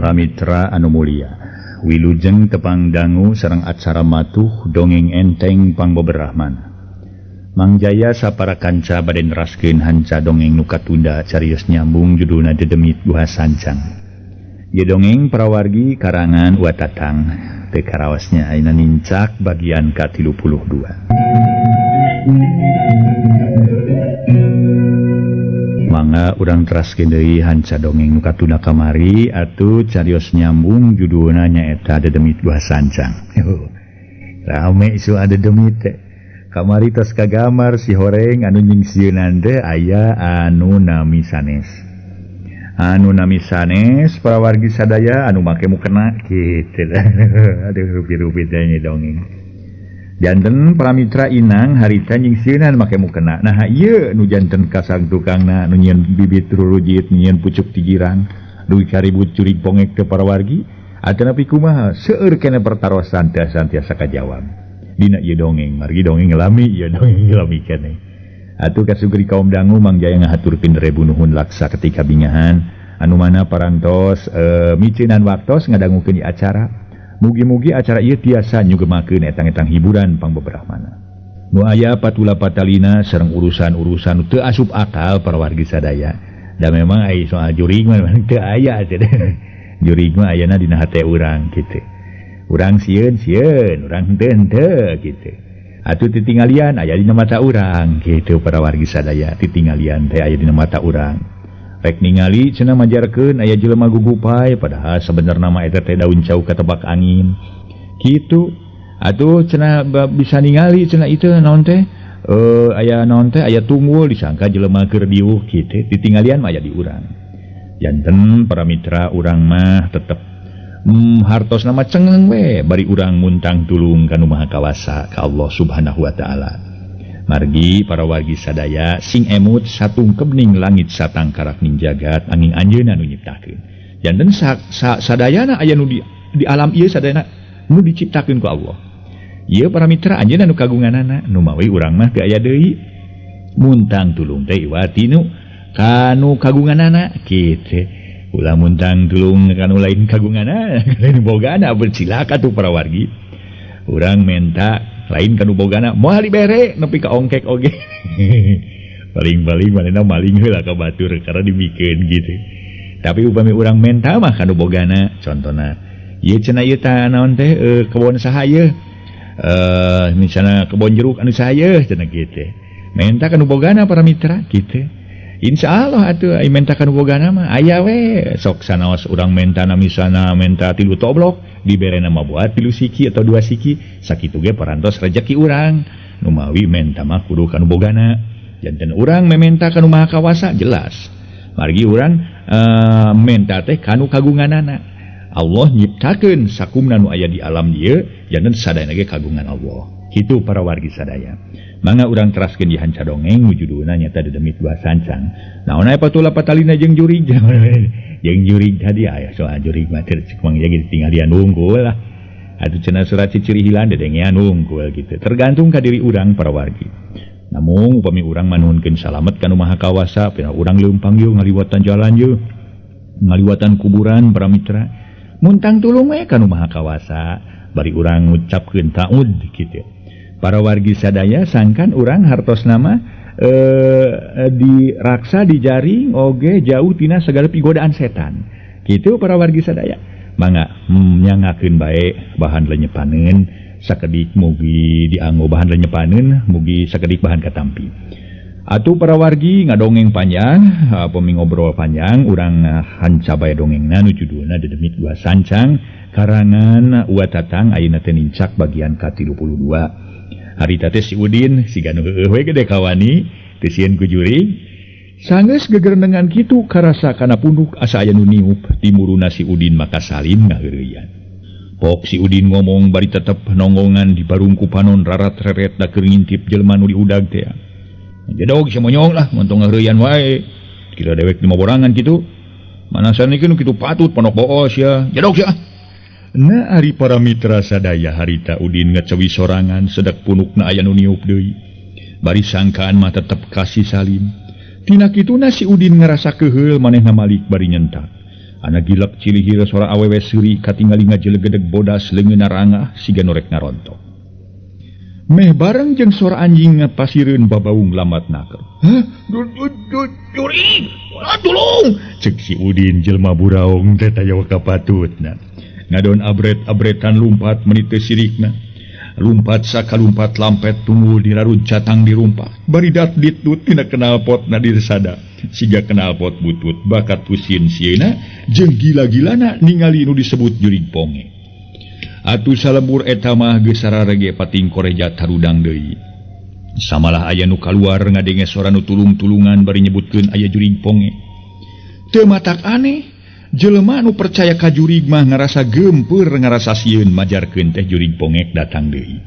Para mitra anu mulia, wilujeng tepang dangu sareng acara matuh dongeng enteng pangboberahman. Mangjaya sapara kanca bade neraskeun hanca dongeng nu katunda carios nyambung judulna Dedemit Buah Sancang. Ieu dongeng parawargi karangan Watatang teu karaosnya ayeuna nincak bagian ka-32. Mangga urang teraskeun deui hanca dongeng nu katunda kamari atuh carios nyambung judulna nyaeta Dedemit Buah Sancang. Rame isu ada demit teh. Kamari tos kagamar si horeng anu nyingsieunan teh aya anu nami sanes. Anu nami sanes parawargi sadaya anu make mukena kitu lah. Aduh rupi-rupi teh dongeng. Janten para mitra inang harita nyingsieunan make mukena. Nah ieu nu janten kasang tukangna nu nyieun bibit rurujit nyieun pucuk tijirang duwi karibut curig pongek teh parawargi atanapi kumaha seueur keneh pertarosan teh santiasa kajawab. Dina ieu dongeng margi dongeng ngelami ieu dongeng ngelami keneh atuh kasugeri kaum dangu mangjaya ngahaturkeun rebu nuhun laksa ketika bingahan anu mana parantos miceunan waktos ngadangukeun ieu acara mugi-mugi acara ieu tiasa nyugemakeun etang-etang hiburan pangbeberahmana nu aya patula patalina sareng urusan-urusan teu asup akal parawargi sadaya da memang aya soal jurig mah teu aya teh jurig mah ayana dina hate urang kitu. Urang sieun, urang henteu gitu. Atuh titinggalian aya dina mata urang gitu para wargi sadaya titinggalian teh aya dina mata urang. Rek ningali cenah majarkeun aya jelema gugupay padahal sabenerna mah eta teh daun cau katebak angin. Kitu. Atuh cenah bisa ningali cenah itu naon teh? Aya naon teh aya tunggul disangka jelema keur diuh kitu. Titinggalian mah aya di urang. Janten para mitra urang mah tetep hartos nama cengeng we bari urang muntang tulung kanu maha kawasa ka Allah subhanahu wa ta'ala. Margi para wargi sadaya sing emut satungkep ning langit satangkarak ning jagat angin anjeunna nu nyiptakeun. Janten sadayana aya nu di alam ieu sadayana nu diciptakeun ku Allah. Ieu para mitra anjeunna nu kagunganana nu mawi urang mah teu aya deui. Muntang tulung teh iwati nu kanu kagunganana kitu. Ulah muntang tulung kanu lain kagungana lain bogana bercilaka tuh para wargi urang menta lain kanu bogana moal dibere nepi ka ongkek oge paling-paling manehna maling heula ka batur karena dimikeun gitu tapi upami urang menta mah kanu bogana contona ieu cenah ieu tah naon teh kebon saha ieu misalna kebon jeruk anu saha ieu cenah kitu menta kanu bogana para mitra kitu. Insyaallah atuh ai menta kanu bogana mah aya we sok sanaos urang mentana misalna menta 3 toblok diberena mah buat 3 siki atau 2 siki sakitu ge parantos rejeki urang nu mawi menta mah kudu kanu bogana janten urang mementa kanu maha kawasa jelas margi urang menta teh kanu kagunganana Allah nyiptakeun sakumna nu aya di alam dieu janten sadayana ge kagungan Allah kitu para wargi sadaya. Mangga urang teraskeun di hanca dongeng judulna nyata Dedemit Buah Sancang. Naon aya patula patalina jeung jurig jeung jurig tadi aya soal jurig mah teu mangga ge tingalian unggul lah. Atuh cenah surat ciciri hilang dedengean unggul gitu. Tergantung ka diri urang para wargi. Namun upami urang manuhunkeun salamet kana Maha Kawasa pina urang leumpang yeuh ngaliwatan jalan yeuh. Ngaliwatan kuburan para mitra. Muntang tulung we kana Maha Kawasa bari urang ngucapkeun ta'ud kitu. Para wargi sadaya sangkan urang hartos nama diraksa dijaring oge jauh tina segala pigodaan setan gitu para wargi sadaya mangga nyangakeun bae bahan lenyepaneun sakedik mugi dianggo bahan lenyepaneun mugi sakedik bahan katampi atuh para wargi ngadongeng panjang pami ngobrol panjang urang hanca bae dongengna nu judulna Dedemit Buah Sancang karangan Watatang ayeuna teh nincak bagian ka-32. Harita teh si Udin siga nu heueuh we gede kawani teu sieun ku jurig sanggeus gegerenengan kitu karasa kana punduk asa aya nu niup timuruna si Udin maka salim ngaheureuyan pok si Udin ngomong bari tetep nonggongan di barungku panon rarat reret da keur ngintip jelema nu diudag teh jedog si monyong lah montong ngaheureuyan wae kira dewek di maborangan kitu manasan ieu kitu patut ponok boos ya jedog sia. Nah ari para mitra sadaya harita Udin ngecewi sorangan sedak punukna aya nu niup deui. Bari sangkaan mah tetep kasih salim. Tina kituna si Udin ngerasa keheul manehna malik bari nyentak. anak gilap cilihir suara awewe seri katinggalinga jelegedeg bodas leungeun narangah siga norek ngarontok. Meh bareng jeung suara anjing ngapasireun babaung lambat naker. Hah? Jurig! Tulung! Cek si Udin jelma buraung teh taya kapatutna. Ngadon abret-abretan lumpat menit teu sirikna. Lumpat sakalumpat lampet tunggul dirarun catang dirumpak. Bari datdit-dut tina knalpotna diresada. Siga knalpot butut bakat pusin sieuna jeung gila-gilana ningali nu disebut jurig ponge. Atuh salebur eta mah geus sararege pating koreja tarudang deui. Samalah aya nu kaluar ngadenge sora nu tulung-tulungan bari nyebutkeun aya jurig ponge. Teu matak aneh, jelema nu percaya ka jurig mah ngarasa geumpeur ngarasa sieun majarkeun teh jurig ponge datang deui.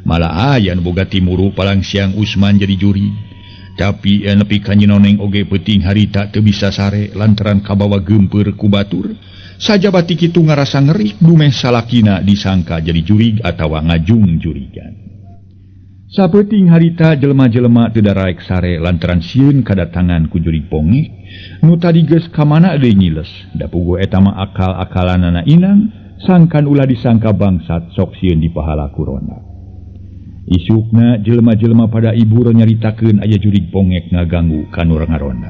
Malah aya nu boga timuru palang siang Usman jadi jurig. Tapi nepi ka Nyinoneng oge peuting harita teu bisa sare lantaran kabawa geumpeur ku batur. Saja batik itu ngarasa ngerik dumeh salakina disangka jadi jurig atawa ngajung jurigan. Sapeting harita jelema-jelema teu daraek sare lantaran sieun kadatangan ku jurig ponge nu tadi geus ka mana deui ngiles. Da puguh eta mah akal-akalanana inang sangkan ulah disangka bangsat sok sieun dipahala ku ronda. Isukna jelema-jelema pada ibur nyaritakeun aya jurig ponge ngaganggu ka nu ngaronda.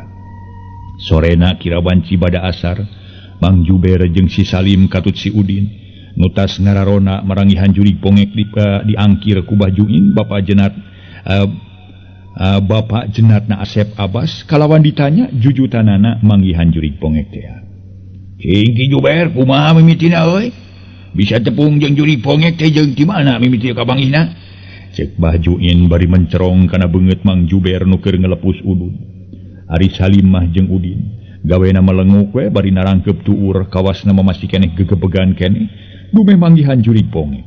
Sorena kira banci bada asar Mang Juber jeung si Salim katut si Udin nutas ngararona marangihan jurig pongek diangkir ku Bajuin Bapak jenatna Asep Abbas kalawan ditanya jujutanana manggihan jurig pongek teh. Cing Ki Juber kumaha mimitina euy? Bisa tepung jeung jurig pongek teh jeung di mana mimiti ka bangihna? Cek Bajuin bari mencerong kana beungeut Mang Juber nu keur ngelepus udun. Ari Salim mah jeung Udin gawena melenguk we bari narangkep tuur kawasna mamasi keneh gegebegan keneh dumeh manggihan jurig ponge.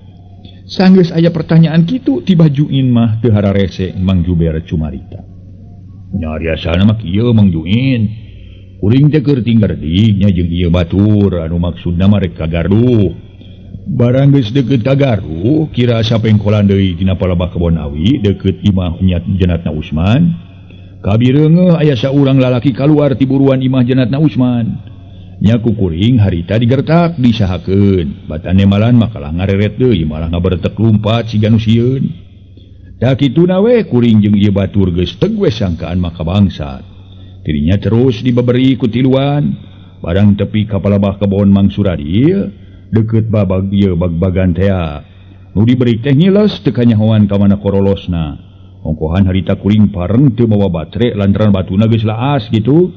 Sanggeus aya pertanyaan kitu ti Bajuin mah teu hararese Mang Juber cumarita. Nyariasana mah kieu Mang Juin. Kuring teh keur tinggal dignya jeung ieu batur anu maksudna mah rek ka Garuh. Barang geus deukeut ka Garuh kira sapengkolan deui tina palebah kebon awi deukeut imah jenatna Usman. Kabireungeun aya saurang lalaki kaluar ti buruan imah jenatna Usman. Nya ku kuring harita digertak disahakeun. Batane malan makalah ngareret deui malah ngabertek lumpat siga nu sieun. Da kituna we kuring jeung ieu batur geus teu we sangkaan maka bangsat. Dirinya terus dibaberi ku tiluan. Barang tepi ka palebah kebon Mang Suradi deukeut babag ieu bagbagan teh. Nu diberi teh ngiles teu kanyahoan ka mana korolosna. Ongkohan harita kuring pareng teu mawa batre lantaran batuna geus laas gitu.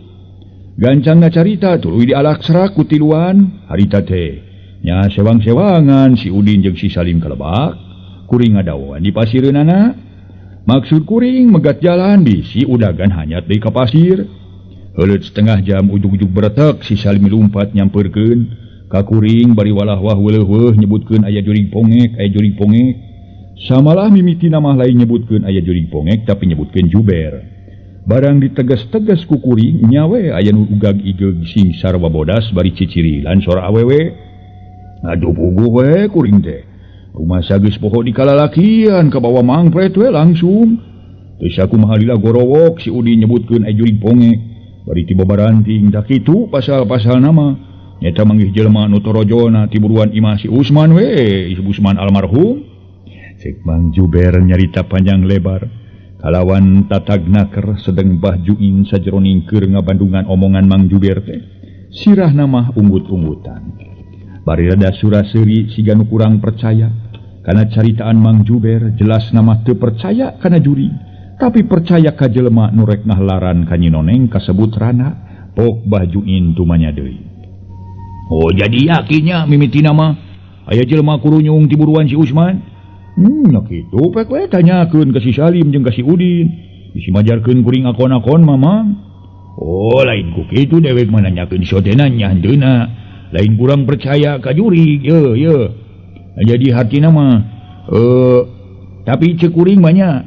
Gancangna carita tuluy dialaksara ku tiluan harita teh. Nya sewang-sewangan si Udin jeung si Salim kalebak, kuring ngadawan di pasireunana. Maksud kuring megat jalan bisi udagan hanyat deui ka pasir. Heuleut setengah jam ujug-ujug beretek si Salim lumpat nyampeurkeun ka kuring bari walah-wah weuleuh nyebutkeun aya jurig pongek, aya jurig pongek. Samalah mimiti nama lain nyebutkeun aya jurig pongek tapi nyebutkeun Juber. Barang ditegas-tegas ku kuring nyawe aya nu ugag igeg sing sarwa bodas bari cicirilan sora awewe. Aduh puguh we kuring teh. Rumasa geus poho dikalalakian ka bawa mangpret we langsung. Teu sakumaha lila gorowok si Udin nyebutkeun aya jurig pongek. Bari tiba baranting da kitu pasal-pasal nama. Nyata manggih jelema nu torojona ti buruan imah si Usman we, Usman almarhum. Cek Mang Juber nyarita panjang lebar kalawan tatagnaker sedeng Bajuin sajeroning keur ngabandungan omongan Mang Juber teh sirah nama unggut-unggutan. Bari rada sura-seuri siga nu kurang percaya kana caritaan Mang Juber jelas nama teu percaya kana jurig tapi percaya ka jelema nu rek ngahlaran ka Nyinoneng kasebut Rana pok Bajuin tumanya deui. Oh jadi yakinnya mimiti nama aya jelema kurunyung ti buruan si Usman. Nah kitu pek we tanyakeun ka si Salim jeung ka si Udin. Bisi majarkeun kuring akon-akon mamang. Oh lain ku kitu dewek mah nanyakeun sodena nya handeuna. Lain kurang percaya ka jurig ye. Jadi hartina mah tapi cek kuring banyak.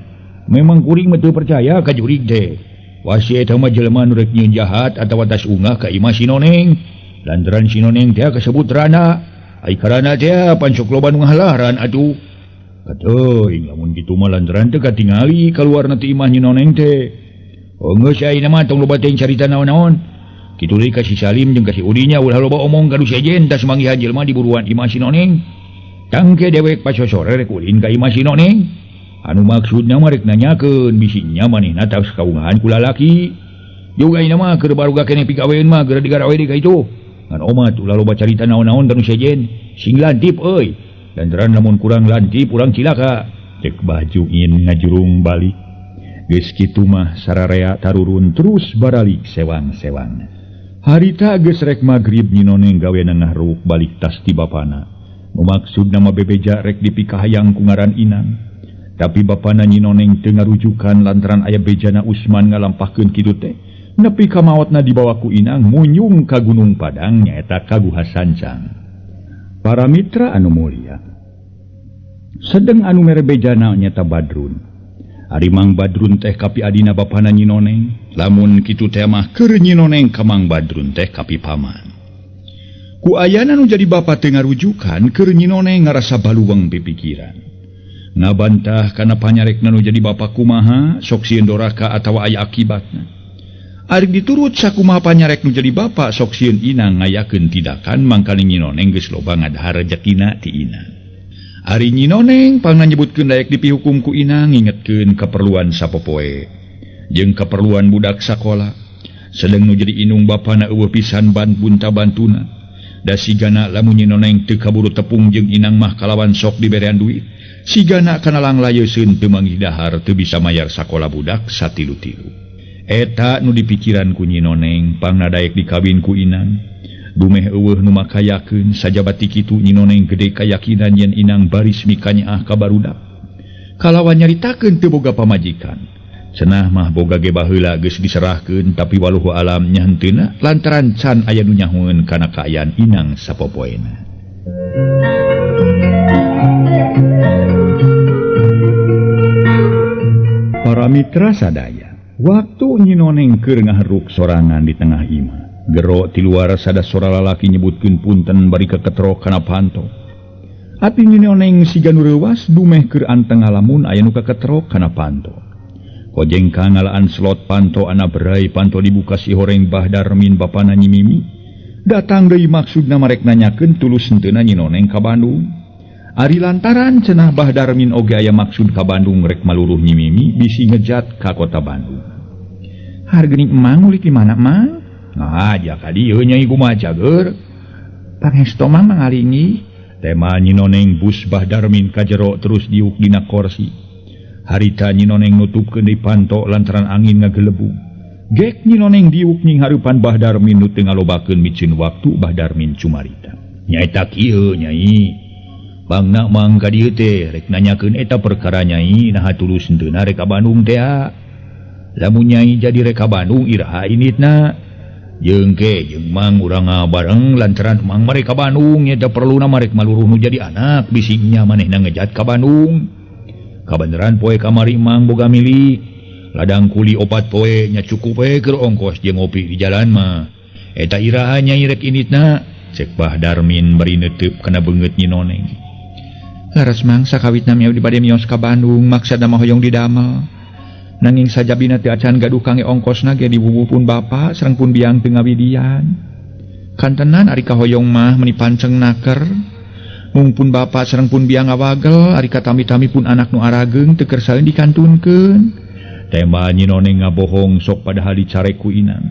Memang kuring mah teu percaya ka jurig teh. Wasi eta mah jelema nu rek nyieun jahat atawa tas ungah ka imah si Noneng. Lantaran si Noneng teh kasebut Rana. Ai karana teh pancok loba nu ngahalaran atuh. Katoy, lamun kitu mah lantaran teu katingali kaluar nanti imah Nyinoneng teh. Oh geus ayeuna mah tong loba teh carita naon-naon. kitu deui kasih Salim jeung kasih Udinya ulah loba omong gaduh sejen tas manggihan jelema di buruan Imah si Noneng. Tangke dewek pasosore rek ulin ka Imah si Noneng. Anu maksudna mah rek nanyakeun bisinya manehna tos kaungahan ku lalaki. Juga ina mah keur baruga keneh pigaweun mah geura digarawe deui ka itu. Ngan omat ulah loba carita naon-naon gaduh sejen. Sing lantip euy. Lantaran lamun kurang lantip urang cilaka. Cek baju ingin ngajurung balik. Geus kitu mah sararea tarurun terus baralik sewang-sewang. Harita geus rek magrib Nyi Noneng gaweana ngahruk balik tas ti bapana. Nu maksudna mah bebeja rek dipikahayang ku ngaran Inang. Tapi bapana Nyi Noneng teu ngarujukan lantaran aya bejana Usman ngalampahkeun kitu teh. Nepi ka maotna dibawa ku Inang munyung ka Gunung Padang nyaeta ka Guha Sancang. Para mitra anu mulia. Sedeng anu mere bejana nyaeta Badrun. Ari Mang Badrun teh kapi adina bapana Nyi Noneng. Lamun kitu teh mah keur Nyi Noneng ka Mang Badrun teh kapi paman. Ku ayana nu jadi bapa teu ngarujukan keur Nyi Noneng ngarasa baluweng pipikiran. Ngabantah kana panyarekna nu jadi bapa kumaha sok sieun doraka atawa aya akibatna. Ari diturut sakumaha panyarek nu jadi bapa sok sieun Inang ngayakeun tindakan mangkali Nyi Noneng geus loba ngadahar rezekina ti Inang. Ari Nyi Noneng pangna nyebutkeun daek dipihukum ku Inang ngingetkeun keperluan sapopoe jeung keperluan budak sakola. Sedeng nu jadi inung bapana eueuh pisan bantuna. Da sigana lamun Nyi Noneng teu kaburu tepung jeung Inang mah kalawan sok diberean duit. Sigana kana langlayeuskeun teu manggih dahar teu bisa mayar sakola budak satilu-tilu. Eta nu dipikiran ku Nyi Noneng pangna daek dikawin ku Inang. Dumeh eueuh nu makayakeun sajabati kitu Nyi Noneng gede kayakinan yen Inang baris mikanyaah ka barudak. Kalawan nyaritakeun teu boga pamajikan. Cenah mah boga ge baheula geus diserahkeun tapi waluhu alam nya henteuna lantaran can aya nu nyahoeun kana kaayaan Inang sapopoena. Para mitra sadaya, waktu Nyi Noneng keur ngaheruk sorangan di tengah imah. Gero ti luar sada sora lalaki nyebutkeun punten bari keketrok kana panto. Ati Nyi Noneng siga nu reuwas dumeh keur anteng ngalamun aya nu keketrok kana panto. Kojengka ngalaan slot panto ana berai panto dibuka si horeng Bahdar min bapana Nyi Mimi. Datang deui maksudna marek nanyakeun tulus henteuna Nyi Noneng ka Bandung. Ari lantaran cenah Bahdar min oge aya maksud ka Bandung rek maluruh Nyi Mimi bisi ngejat ka kota Bandung. Hargeuning emang ulik di mana, Mang? Ngajak ka dieu Nyai kumaha cager. Pangesto mah mangalingi. Tema Nyi Noneng bus Bahdar min ka jero terus diuk dina kursi. Harita Nyi Noneng nutupkeun di panto lantaran angin ngagelebung. Gek Nyi Noneng diuk ning hareupan Bahdar min nu teu ngalobakeun micin waktu Bahdar min cumarita. Nyaeta kieu Nyai. Bangna mang ka dieu teh rek nanyakeun eta perkara Nyai naha tulus henteuna rek ka Bandung teh. Lamun Nyai jadi rek ka Bandung iraha initna. Jeung mang urang bareng lantaran mang mereka Bandung nyata perluna marek maluruh nu jadi anak bisiknya manehna ngejat ka Bandung. Kabeneran poe kamari mang boga milik. Ladang kuli 4 poe nya cukup we keur ongkos jeung ngopi di jalan mah. Eta iraha Nyai rek initna cek Bahdar min bari neuteub kana beungeut Nyi Noneng. Laras mang sakawitna mi bade mios ka Bandung maksudna mah hoyong didamel. Nanging sajabina teu acan gaduh kange ongkosna ge diwuwuhpun bapa sareng pun biang teu ngawidian. Kantenan ari kahoyong mah meuni panceng naker. Mungpun bapa sareng pun biang ngawagel ari katami-tami pun anak nu arageung teu keur saeun dikantunkeun. Tema Nyi Noneng ngabohong sok padahal dicarek ku Inang.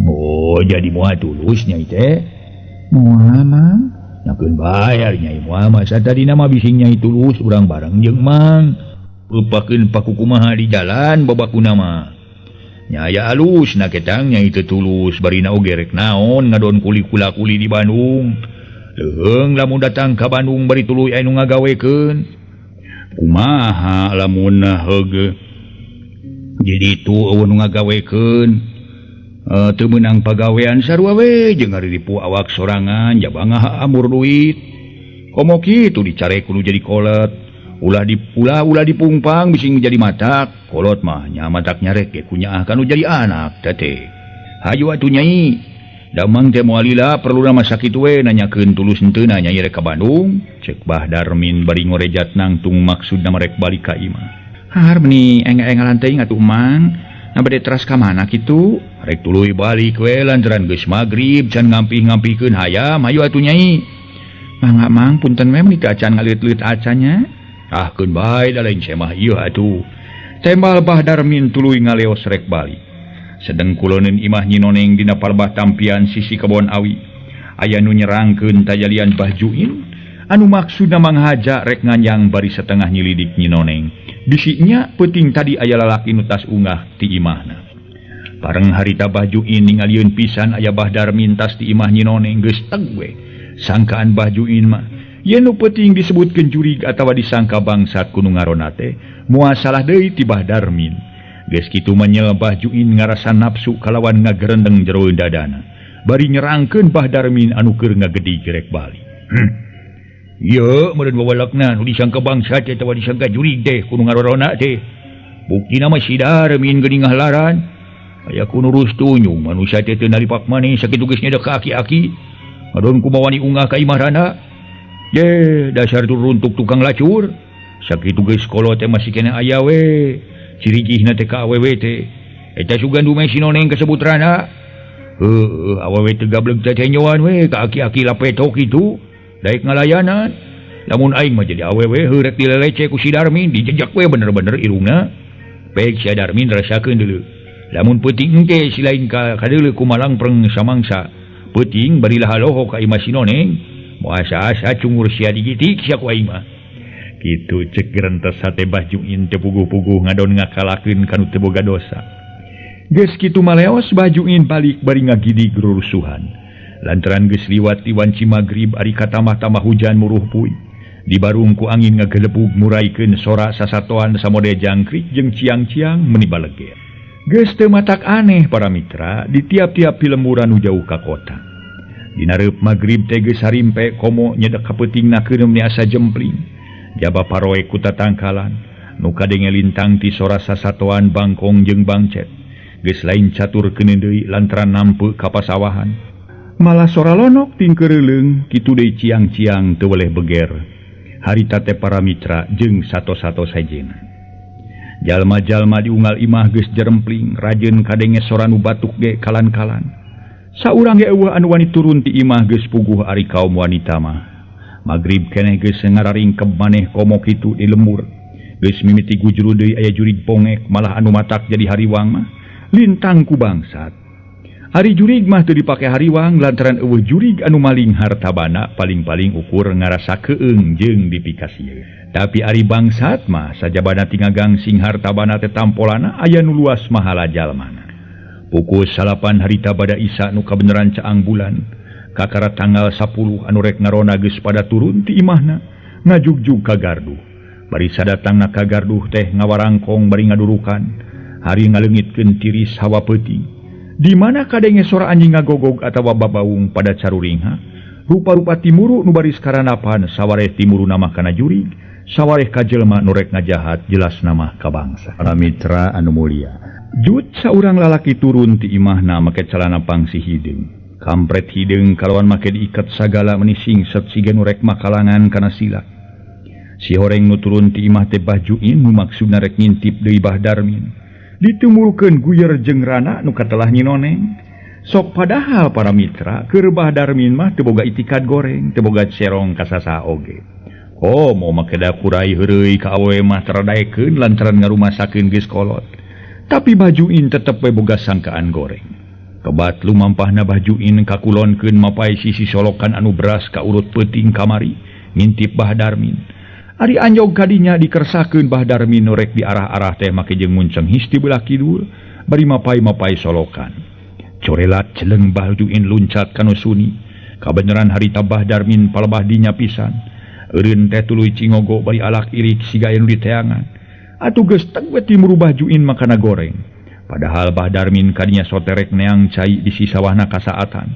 Oh, jadi moal tulus Nyai teh. Moal Mang. Nyakeun bayar Nyai moal mah satadina mah bising Nyai tulus urang bareng jeung Mang. Rupakeun pakukumaha di jalan babakuna mah. Nyaya alus na ketang Nyai teu tulus barina oge rek naon ngadon kuli-kula-kuli di Bandung. Leung lamun datang ka Bandung bari tuluy anu ngagawekeun. Kumaha lamun heuge. Jadi tu eueuh nu ngagawekeun. Teu meunang pagawean sarua we jeung ari dipu awak sorangan jabangah amur duit. Komo kitu dicare kudu jadi kolot. Ulah dipungpang bising menjadi matak kolot mah nya matak nyarek ge kunyaah kanu jadi anak teh. Hayu atuh Nyai. Damang teh moal lila perlu nama sakitu we nanyakeun tulus henteuna Nyai rek ka Bandung. Cek Bahdar min bari ngorejat nangtung maksudna merek balik ka imah. Har meuni enga-engalan teuing atuh Mang. Na bade teras ka mana kitu? rek tuluy balik we lantaran geus magrib can ngampih-ngampihkeun hayam hayu atuh Nyai. Mangga mang punten we meuni acan ngaleut-leut acanya. Ah keun bae da lain semah ieu atuh. Tembal Bahdarmin tuluy ngaleos rek balik. Sedeng kuloneun imah Nyi Noneng dina palebah tampian sisi kebon awi. Aya nu nyerangkeun tajalian Bahjuin anu maksudna manghaja rek nganyang bari setengah nyilidik Nyi Noneng. Bisiknya peuting tadi aya lalaki nu tas ungah ti imahna. Pareng harita Bahjuin ningalieun pisan aya Bahdarmin tas ti imah Nyi Noneng geus teg we. Sangkaan Bahjuin mah yen nu peuting disebutkeun jurig atawa disangka bangsat kudu ngarona teh moal salah deui ti Bahdarmin. Geus kitu menyel Bahjuin ngarasa nafsu kalawan ngagerendeng jero dadana. Bari nyerangkeun Bahdarmin anu keur ngagedi gerek bali. Ieu meureun wawalakna nu disangka bangsat atawa disangka jurig teh kudu ngarona teh. Buktina mah si Darmin geuning ngahalaran. Aya kudu nurus tunyung manusia teh teu nalipak maneh sakitu geus nyedek ka aki-aki. Adon kumaha ni ungah ka imah rana. Ye, dasar turuntuk tukang lacur. Sakitu geus kolot teh masih kena aya we. Cirigihna teh ka awewe teh. Eta sugan dumeh si Noneng kasebut rana. Awewe teh gableg teh tenyoan we ka aki-aki lapetok kitu. Daek ngalayanan. Lamun aing mah jadi awewe heurek dilelece ku si Darmin dijejak we bener-bener irungna. Pek si Darmin rasakeun deuleu. Lamun peuting engke si lain ka kadeuleu kumalang preng samangsa. Peuting barilah haloho ka imah si Noneng. Moasa-asa cungur sia digitik sia ku aing mah. Kitu cek gerentes hate Bahjuin teu puguh-puguh ngadon ngakalakeun kanu teu boga dosa. Geus kitu maleos Bahjuin balik bari ngagidi gerurusuhan. Lantaran geus liwat ti wanci magrib ari katamah-tamah hujan muruh puy. Dibarung ku angin ngagelebug muraikeun sora sasatoan samode jangkrik jeung ciang-ciang meuni baleger. Geus teu matak aneh para mitra di tiap-tiap pilemburan nu jauh ka kota. Dina reup magrib teh geus harimpe komo nyedek ka peutingna keureum ni asa jempling. Jaba paroe ku tatangkalan nu kadenge lintang ti sora sasatoan bangkong jeung bangcet. Geus lain caturkeun deui lantaran nampeu ka pasawahan. Malah sora lonok tingkeureuleng kitu deui ciang-ciang teu weleh beger. Harita teh para mitra jeung sato-sato sajena. Jalma-jalma diunggal imah geus jerempling rajeun kadenge sora nu batuk ge kalan-kalan. Saurang ge eueuh anu wani turun ti imah geus puguh ari kaum wanita mah. Magrib keneh geus ngararingkeb maneh komo kitu di lembur. Geus mimiti gujru deui aya jurig pongek malah anu matak jadi hariwang mah lintang ku bangsat. Hari jurig mah teu dipake hariwang lantaran eueuh jurig anu maling hartabana paling-paling ukur ngarasa keung jeung dipikasieun. Tapi ari bangsat mah sajabana tingagang sing hartabana teh tampolana aya nu luas mahala jalmana. Pukul 8 harita bada Isa nu kabeneran caang bulan. Kakara tanggal 10 anu rek ngarona geus pada turun ti imahna ngajugjug ka garduh. Bari sadatangna ka garduh teh ngawarangkong bari ngadurukan. Hari ngaleungitkeun tiris hawa peuting. Di mana kadenge sora anjing ngagogog atawa babaung pada caruringha. Rupa-rupa timuru nu bari karanapan sawareh timuru nama kana jurig. Sawareh ka jelema nu rek ngajahat jelas nama ka bangsa. Para mitra anu mulia. Jut saurang lalaki turun ti imahna make calana pangsi hideung. Kampret hideung kalawan make diiket sagala menising set siga nu rek makalangan kana silak. Si horeng nu turun ti imah teh Bahjuin nu maksudna rek ngintip deui Bahdarmin. Ditumulkeun guyer jeung rana nu katelah Nyi Noneng. Sok padahal para mitra keur Bahdarmin mah teu boga itikad goreng, teu boga cerong kasasa oge. Mau make da kurai heureuy ka awewe mah teradaekeun lantaran ngarumasakeun geus kolot. Tapi Bahjuin tetep we boga sangkaan goreng. Kebat lumampahna Bahjuin kakulonkeun mapai sisi solokan anu beras ka urut peuting kamari ngintip Bahdarmin. Ari anjog kadinya dikersakeun Bahdarmin norek di arah-arah teh make jeung munceng his di belah kidul bari mapai-mapai solokan. Corelat celeng Bahjuin luncat kana suni. Kabeneran harita Bahdarmin palebah dinya pisan. Eureun teh tuluy cingogo bari alak irik siga anu diteangan. Atuh geus teg we timuru Bahjuin makana goreng. Padahal Bahdarmin kadinya soterek neang cai di sisawahna kasaatan.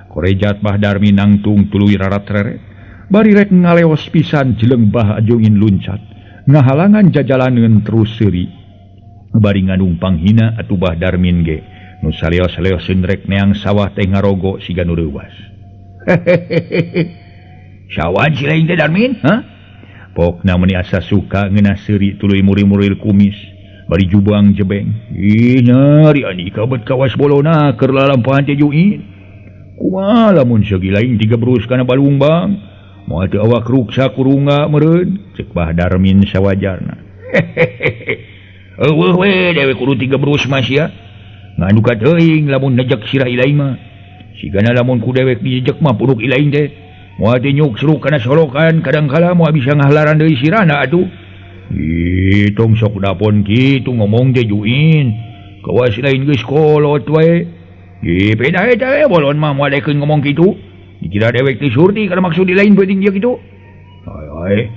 Korejat Bahdarmin nangtung tuluy rarat-reret. Bari rek ngaleos pisan jeleng Bahjuin luncat. Ngahalangan jajalaneun terus seuri. Bari nganumpang hina atuh Bahdarmin ge. Nu saleos-leoseun rek neang sawah teh ngarogo siga nu reuwas. Sawan si lain teh Darmin, ha? Pokna meuni asa suka ngeunah seuri tuluy muri-muril kumis. bari jubang jebeng. Nyari ani kabet kawas bolona keur lalampahan teh Juin. Kumaha lamun segi lain 3 brus kana balung bang. Moal teu awak ruksa kurunga meureun, cek Bah Darmin sawajarna. Eueuh we dewe kudu 3 brus mah sia. Nganuka teuing lamun nejek sirah ilaing mah. Sigana lamun ku dewek dijejek mah puruk ilaing teh. Moal teh nyuk seruk kana solokan kadangkala moal bisa ngahlaran deui sirahna atuh. Tong sok dapon kitu ngomong teh Juin. Kawas lain geus kolot wae. Peda eta we bolon mah moal dekeun ngomong kitu. Dikira dewek teh surti kana maksud di lain penting dia kitu. Ai.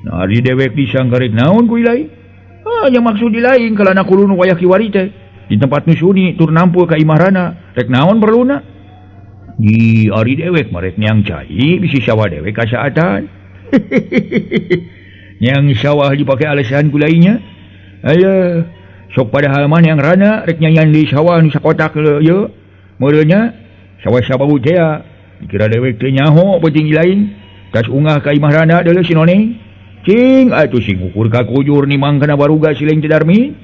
Nari dewek disangkarek naon ku ilaing? Nya maksud di lain kalana kulun wayah kiwari teh. Di tempat nu suni tur nampul ka imahrana. Rek naon perluna? Di ari dewek marek nyang cai bisi sawah dewek kasaatan. Nyang sawah dipake alasan ku lainnya. Aya sok padahal mah yang rana rek nyanyian di sawah nu sakotak ye. Meureunya sawah sababu teh dikira dewek teh nyaho penting lain. Tas ungah ka imahrana deuleu si Noneng. Cing atuh sing ukur ka kujur ni mangkana baruga sileng teh Darmin.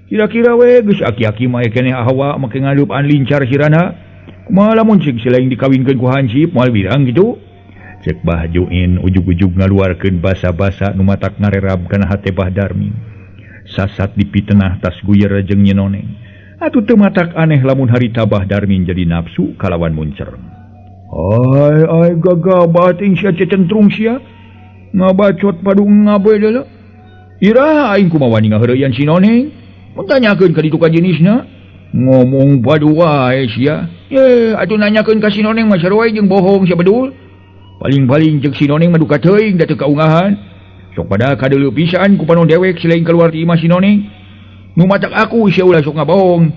Kira-kira we geus aki-aki mah keneh hawa make ngaleupan lincar sirana. Kumaha lamun cik sileng dikawinkeun ku hansip moal birang gitu. Cek Bah Juin ujug-ujug ngaluarkeun basa-basa nu matak ngarerab kana hate Bah Darmin. Sasat di pitenah tas guyer jeung Nyi Noneng. Atuh teu matak aneh lamun harita Bah Darmin jadi nafsu kalawan muncer. Ai gagabah ting sia cecentrung sia. Ngabacot padung ngaboe deuleu. Iraha aing kumaha wani ngaheureuyan si Noneng. Mun tanyakeun ka ditu ka jenisna. Ngomong padu wae sia. Atuh nanyakeun ka si Noneng mah sarua jeung bohong sia bedul. Paling-paling jeung si Noneng mah duka teuing da teu kaungahan. Sok pada kadeuleu pisan ku panon dewek selain keluar ti imah si Noneng. Nu matak aku sia ulah sok ngabohong.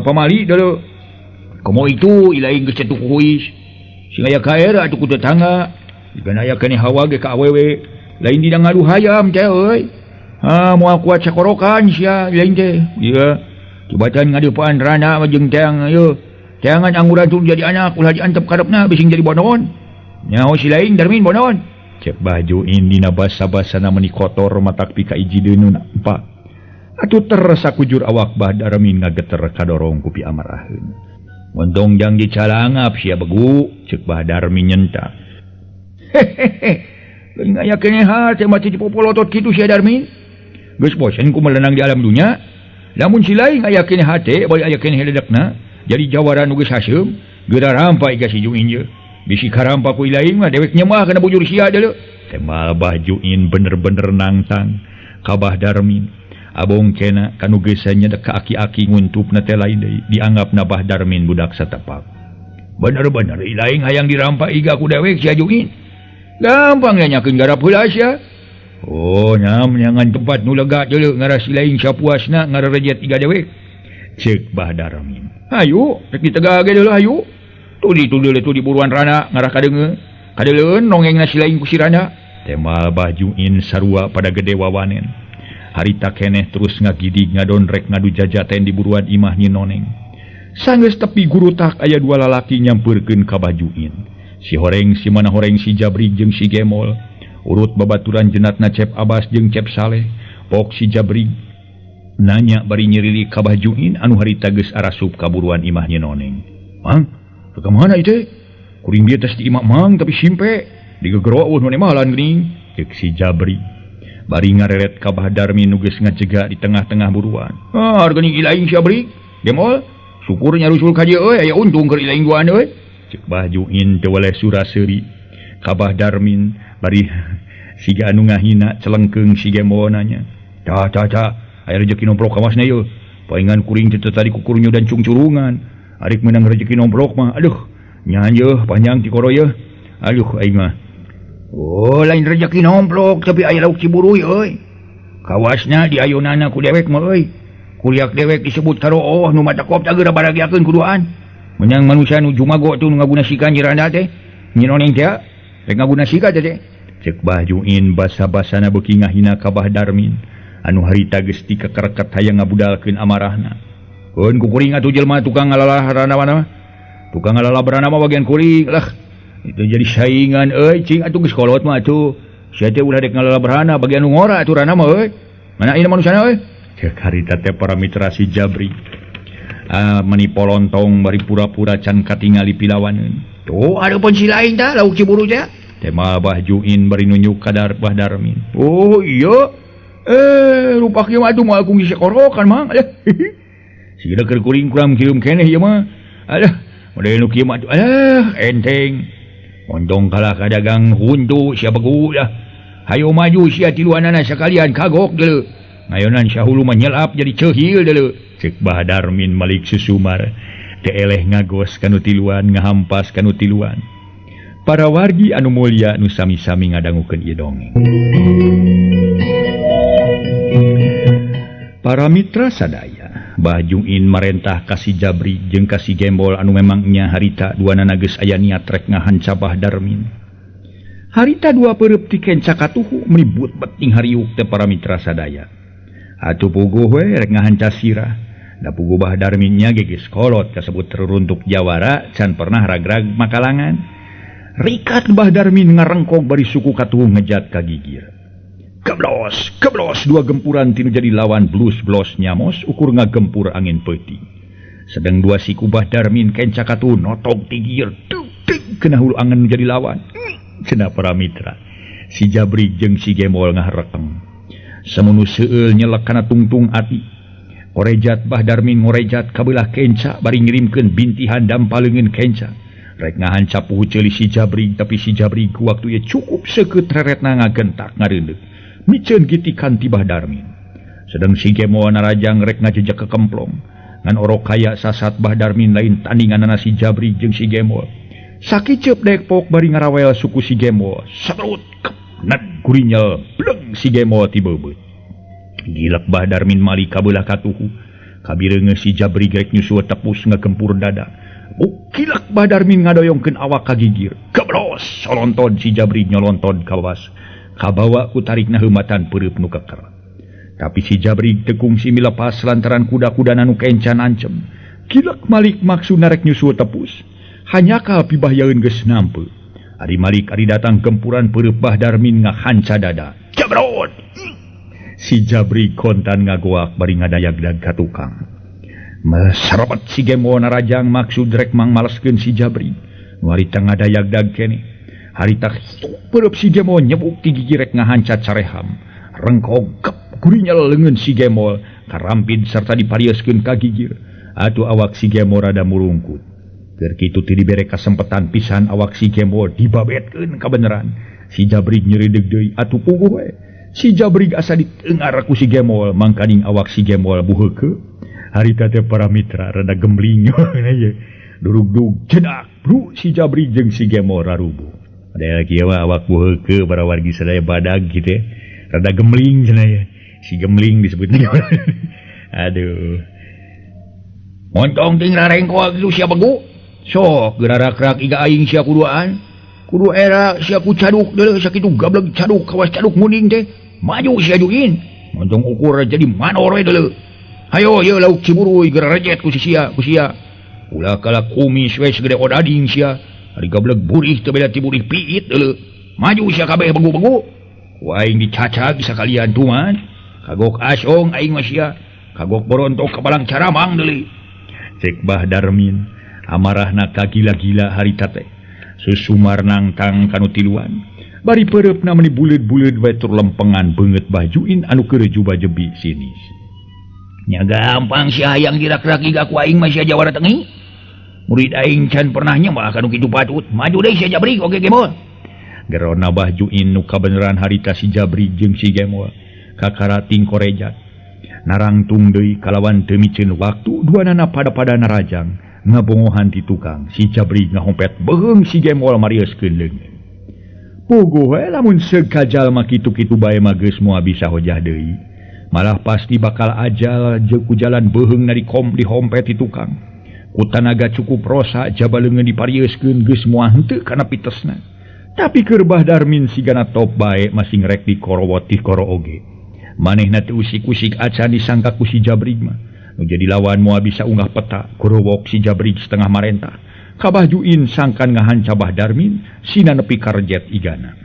Pamali deuleu. Komo itu ilaing geus cetuk kuis. Sing aya kaer atuh ku tetangga. Dikana aya keneh hawa ge ka awewe. Lain dina ngaduh hayam teh euy. Moal kuat sakorokan sia lain teh. Ieu. Tibatan ngadeupan rana jeung teang ieu. Teangan angguran tur jadi anak ulah diantep karepna bising jadi bonon. Nyaho si lain Darmin bonon. Cek Bah Juin dina basa-basana meuni kotor matak pika iji deunun empat. Atuh terasa kujur awak Bah Darmin ngageter kadorong ku pi amaraheun. Montong jang dicalangap sia begu, cek Bah Darmin nyentak. Geuning aya keneh teh mah teu popolotot kitu sia Darmin. Geus bosen ku melenang di alam dunya. Lamun si lain aya keneh hate bari aya keneh ledekna. Jadi jawara nu geus haseum, geura rampa ka si Juin ye. Bisi karampa ku ilaing mah dewek nyemah kana bujur sia deuleu. Temal Bah Juin bener-bener nangtang ka Bah Darmin. Abong kena kanu geus nyedek ka aki-aki nguntupna teh lain deui, dianggapna Bah Darmin budak satepak. Bener-bener ilaing hayang dirampa iga ku dewek sia Juin. Gampang nanyakeun garap heula sia. Nyangan tempat nu lega deuleu ngaras ilaing sapuasna ngarerejet iga dewek. Ceuk Bah Darmin. Hayu, rek ditegage deuleu hayu. Tuli buruan rana ngarah kadeungeun. Kadeuleun nongengna si lain ku sirana. Temal Bah Juin sarua pada gede wawanen. Harita keneh terus ngagidig ngadonrek ngadu jajaten di buruan imah Nyi Noneng. Sanggeus tepi gurutak aya dua lalaki nyampeurkeun ka Bah Juin. Si Horeng si mana Horeng si Jabri jeung si Gemol. Urut babaturan jenatna Cep Abbas jeung Cep Saleh. Pok si Jabri nanya bari nyirili ka Bah Juin anu harita geus arasup ka buruan imah Nyi Noneng. Mang, ka mana ieu? Kuring bieu tes di imah mang tapi simpe. Digegero eueuh nu malan geuning, ceuk si Jabri. Bari ngareret ka Bah Darmin nu geus ngajega di tengah-tengah buruan. Geuning ilaing si Jabri. Gemol, syukur nyarusul ka dieu euy aya untung keur ilaing duaan euy. Cek Bah Juin teu weleh sura-seuri ka Bah Darmin bari siga anu ngahina celengkeung si Gemol nanya. Ca aya rezeki nomprok ka masna yeuh. Paingan kuring teu tadi kukurnya dan cungcurungan. Arik menang rezeki nomprok mah. Aduh, nyahan yeuh panjang ti koro yeuh. Aduh aing mah. Lain rezeki nomprok tapi aya lauk ciburuy euy. Kawasna di ayeunana ku dewek mah euy. Kuliak dewek disebut karooh nu mata kop teh geura baragiakeun kuduaan. Menyang manusia nu jumago tu nu ngagunasikeun jiranda teh. Nyi Noneng teh rek ngagunasikeun teh. Cek Bah Juin basa-basana beuki ngahina ka Bah Darmin. Anu harita geus ti kekereket hayang ngabudalkeun amarahna. Keun ku kuring atuh jelema tukang ngalalah rana-wana mah. Tukang ngalalah berana mah bagian kuring lah. Itu jadi saingan euy cing atuh geus kolot mah atuh. Sia teh ulah dek ngalalah berana bagian nu ngora atuh rana mah euy. Mana ieu manusana euy? harita teh para mitra si Jabri meni polontong bari pura-pura can katingali pilawaneun tuh ada pun si lain dah lauk Ciburu teh tema Abah Juin bari nunjuk kadar Bah Darmin oh iya rupa kieu mah mah aku ngisi korokan mang siga keur kuring kurang kirim keneh ieu mah aduh model nu kieu mah enteng mondong kalah ka dagang huntu sia begu dah hayo maju sia tiluanana sakalian kagok deuleu ngayonan syahulu mah nyelap jadi ceuhil deuleu ceuk Bah Darmin malik susumar teu eleh ngagos kanu tiluan ngahampas kanu tiluan para wargi anu mulya nu sami-sami ngadangukeun ieu dongeng para mitra sadaya Bah Juin marentah kasih Jabri jeung kasih Gembol anu memangnya harita duanana geus aya niat rek ngahanca Bah Darmin harita dua peureup ti kenca katuhu melibut beting hariuk teh para mitra sadaya atuh puguh we rek ngahanca sirah da puguh Bah Darminnya geus kolot kasebut teruntuk jawara can pernah ragrag makalangan rikat Bah Darmin ngarengkog bari suku katuhu ngejat ka gigir keblos dua gempuran tinu jadi lawan blus-blos nyamos ukur ngagempur angin peuting sedang dua siku Bah Darmin kenca katuhu notog tigir kena hulu angin jadi lawan cenah para mitra si Jabri jeung si Gembol ngaharekeng samunu seueul nyelek kana tungtung ati orejat Bah Darmin ngorejat kabelah kenca bari ngirimkeun bintihan dampaleungeun kenca rek ngahanca puhu ceuli si Jabri tapi si Jabri ku waktu ye cukup seukeut reretna ngagentak ngareundeuk miceun gitikan ti Bah Darmin sedang si Gembol narajang rek ngajejak ke kemplong ngan orok kaya sasat Bah Darmin lain tandinganana si Jabri jeung si Gembol sakiceup dekpok bari ngarawel suku si Gembol satrut net gurinyel bleng si Gembol ti beubeut gilak Bah Darmin mali kabelah katuhu kabireungeun si Jabri grek nyusul tepus ngagempur dada ukilak Bah Darmin ngadoyongkeun awak ka gigir keblos solonton si Jabri nyolonton ka bawas kabawa ku tarikna heumatan peureup nu keker tapi si Jabri teu kungsi milepas lantaran kuda-kudana nu kencan ancem gilak malik maksudna rek nyusul tepus hanya ka pibayaeun geus nampeu ari malik ari datang gempuran peureup Bah Darmin ngahanca dada jabrot si Jabri kontan ngagoak bari ngadayagdag ka tukang meserobet si Gembol narajang maksud rek mangmaleskeun si Jabri nu harita ngadayagdag keneh harita peureup si Gembol nyebuk ti gigi rek ngahanca careham rengkog kep gurinyel leungeun si Gembol karampid sarta diparioskeun ka gigir atuh awak si Gembol rada murungkut keur kitu ti dibere kasempetan pisan awak si Gembol dibabetkeun kabeneran si Jabri nyeureudeg deui atuh puguh we si Jabri asa diteungar ku si Gembol mangkaning awak si Gembol buheukeun harita teh para mitra rada gembling ye durug-dug cedak bru si Jabri jeung si Gembol rarubuh ada lagi awak buheukeun para wargi sadaya badag kitu rada gembling cenah ye si gembling disebutnya aduh montong ting rarengko kitu sia begu sok gerarak-rak iga aing sia kuduaan kudu era sia ku caduk deuleu sakitu gableg caduk kawas caduk muning teh maju sia Juin montong ukur jadi manor we deuleu hayo ye lauk Ciburu gerarejet ku sia ulah kala kumis we segede odading sia ari gableg burih teu beda ti burih piit deuleu maju sia kabeh begu-begu ku aing dicacag sakalian tuman kagok asong aing mah sia kagok borontok ka balang caramang deuleu cek Bah Darmin amarahna ka gila-gila harita teh susumar nangtang kanu tiluan bari peureupna meni buleud-buleud wae tur lempengan beungeut Bah Juin anu keur juba-jebi sinis nya gampang si hayang dirak-rak iga ku aing mah sia Jawara Tengi murid aing can pernah nyembah kanu kitu patut maju deui sia Jabri oge Gembol gerona Bah Juin nu kabeneran harita si Jabri jeung si Gembol kakarating korejat narangtung deui kalawan teu miceun waktu duanana pada-pada narajang ngabongohan ti tukang si Jabri ngahompet beheung si Gembol marioskeun leungeun puguh we lamun sekajal mah kitu-kitu bae mah geus moal bisa hojah deui malah pasti bakal ajal jeung ku jalan beheung na dihompet ti tukang ku tanaga cukup rosa jaba leungeun diparioskeun geus moal henteu kana pitesna tapi keur Bah Darmin sigana top bae masing rek dikorowot ti koro oge manehna teu usik-usik acan disangka ku si Jabri mah nu jadi lawan moal bisa unggah peta kurowok si Jabri setengah marentah ka Bah Juin sangkan ngahanca Bah Darmin sina nepi ka rejet igana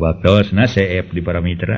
waktosna seep di para mitra